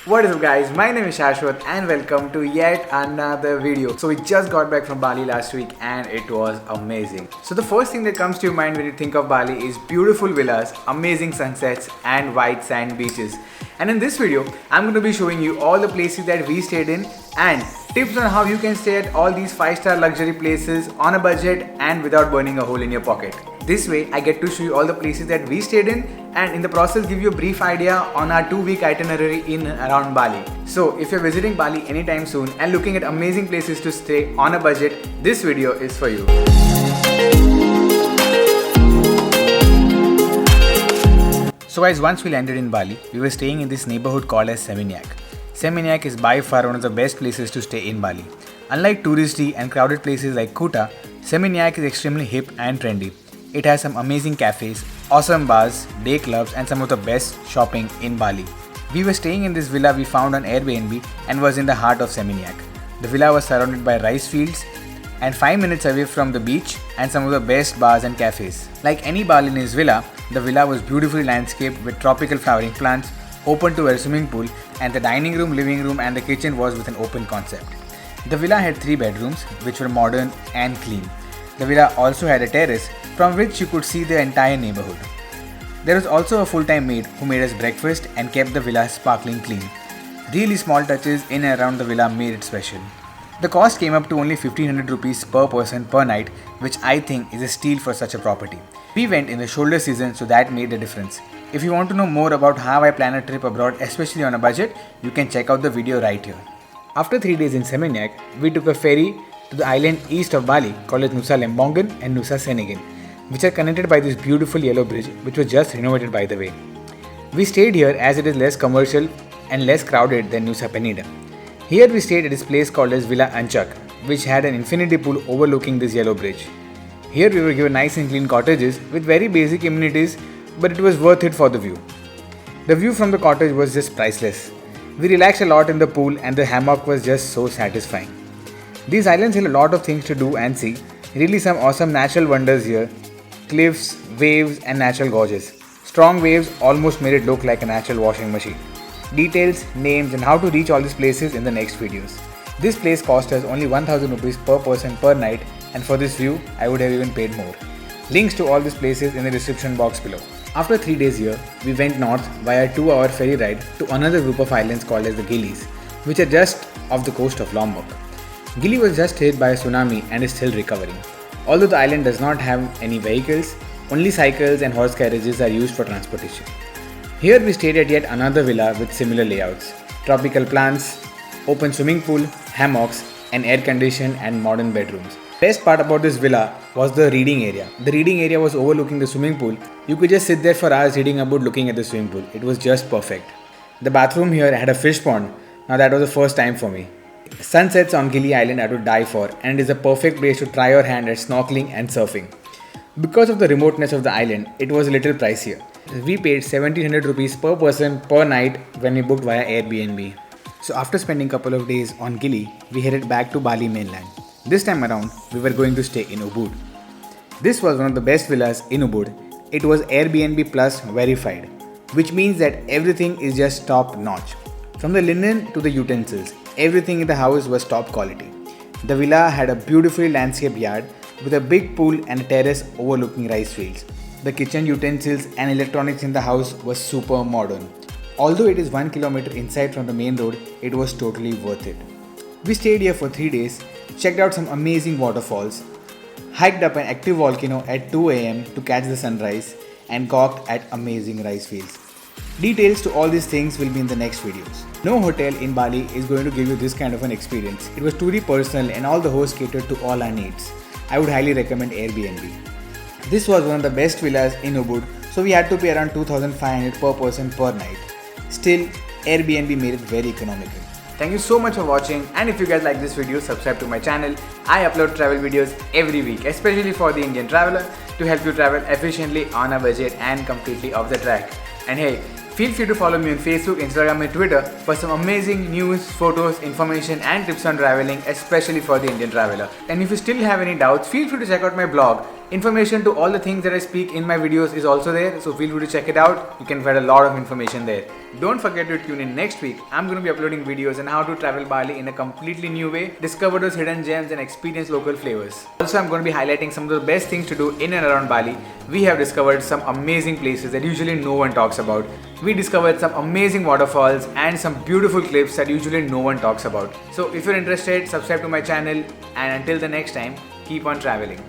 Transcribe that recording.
What is up guys, my name is Shashwat and welcome to yet another video. So we just got back from Bali last week and it was amazing. So the first thing that comes to your mind when you think of Bali is beautiful villas, amazing sunsets and white sand beaches. And in this video, I'm going to be showing you all the places that we stayed in and tips on how you can stay at all these 5-star luxury places on a budget and without burning a hole in your pocket. This way, I get to show you all the places that we stayed in and in the process give you a brief idea on our 2-week itinerary in and around Bali. So if you're visiting Bali anytime soon and looking at amazing places to stay on a budget, this video is for you. So guys, once we landed in Bali, we were staying in this neighborhood called as Seminyak. Seminyak is by far one of the best places to stay in Bali. Unlike touristy and crowded places like Kuta, Seminyak is extremely hip and trendy. It has some amazing cafes, awesome bars, day clubs and some of the best shopping in Bali. We were staying in this villa we found on AirBnb and was in the heart of Seminyak. The villa was surrounded by rice fields and 5 minutes away from the beach and some of the best bars and cafes. Like any Balinese villa, the villa was beautifully landscaped with tropical flowering plants, open to a swimming pool, and the dining room, living room and the kitchen was with an open concept. The villa had 3 bedrooms which were modern and clean. The villa also had a terrace from which you could see the entire neighborhood. There was also a full-time maid who made us breakfast and kept the villa sparkling clean. Really small touches in and around the villa made it special. The cost came up to only 1500 rupees per person per night, which I think is a steal for such a property. We went in the shoulder season, so that made a difference. If you want to know more about how I plan a trip abroad, especially on a budget, you can check out the video right here. After 3 days in Seminyak, we took a ferry to the island east of Bali called as Nusa Lembongan and Nusa Lembongan, which are connected by this beautiful yellow bridge which was just renovated by the way. We stayed here as it is less commercial and less crowded than Nusa Penida. Here we stayed at this place called as Villa Ancak, which had an infinity pool overlooking this yellow bridge. Here we were given nice and clean cottages with very basic amenities, but it was worth it for the view. The view from the cottage was just priceless. We relaxed a lot in the pool and the hammock was just so satisfying. These islands have a lot of things to do and see, really some awesome natural wonders here, cliffs, waves and natural gorges. Strong waves almost made it look like a natural washing machine. Details, names and how to reach all these places in the next videos. This place cost us only 1000 rupees per person per night and for this view I would have even paid more. Links to all these places in the description box below. After 3 days here, we went north via a 2-hour ferry ride to another group of islands called as the Gilis, which are just off the coast of Lombok. Gili was just hit by a tsunami and is still recovering. Although the island does not have any vehicles, only cycles and horse carriages are used for transportation. Here we stayed at yet another villa with similar layouts, tropical plants, open swimming pool, hammocks, and air-conditioned and modern bedrooms. Best part about this villa was the reading area. The reading area was overlooking the swimming pool. You could just sit there for hours reading a book looking at the swimming pool. It was just perfect. The bathroom here had a fish pond. Now that was the first time for me. Sunsets on Gili Island are to die for and it is a perfect place to try your hand at snorkeling and surfing. Because of the remoteness of the island, it was a little pricier. We paid 1700 rupees per person per night when we booked via Airbnb. So after spending a couple of days on Gili, we headed back to Bali mainland. This time around, we were going to stay in Ubud. This was one of the best villas in Ubud. It was Airbnb Plus verified, which means that everything is just top notch. From the linen to the utensils, everything in the house was top quality. The villa had a beautifully landscaped yard with a big pool and a terrace overlooking rice fields. The kitchen utensils and electronics in the house was super modern. Although it is 1 kilometer inside from the main road, it was totally worth it. We stayed here for 3 days, checked out some amazing waterfalls, hiked up an active volcano at 2 am to catch the sunrise, and gawked at amazing rice fields. Details to all these things will be in the next videos. No hotel in Bali is going to give you this kind of an experience. It was truly personal and all the hosts catered to all our needs. I would highly recommend Airbnb. This was one of the best villas in Ubud, so we had to pay around 2500 per person per night. Still, Airbnb made it very economical. Thank you so much for watching, and if you guys like this video, subscribe to my channel. I upload travel videos every week, especially for the Indian traveler, to help you travel efficiently on a budget and completely off the track. And hey, feel free to follow me on Facebook, Instagram and Twitter for some amazing news, photos, information and tips on traveling, especially for the Indian traveler. And if you still have any doubts, feel free to check out my blog Information to all the things that I speak in my videos is also there, so feel free to check it out. You can find a lot of information there. Don't forget to tune in next week. I'm going to be uploading videos on how to travel Bali in a completely new way, discover those hidden gems and experience local flavors. Also, I'm going to be highlighting some of the best things to do in and around Bali. We have discovered some amazing places that usually no one talks about. We discovered some amazing waterfalls and some beautiful cliffs that usually no one talks about. So if you're interested, subscribe to my channel, and until the next time, keep on traveling.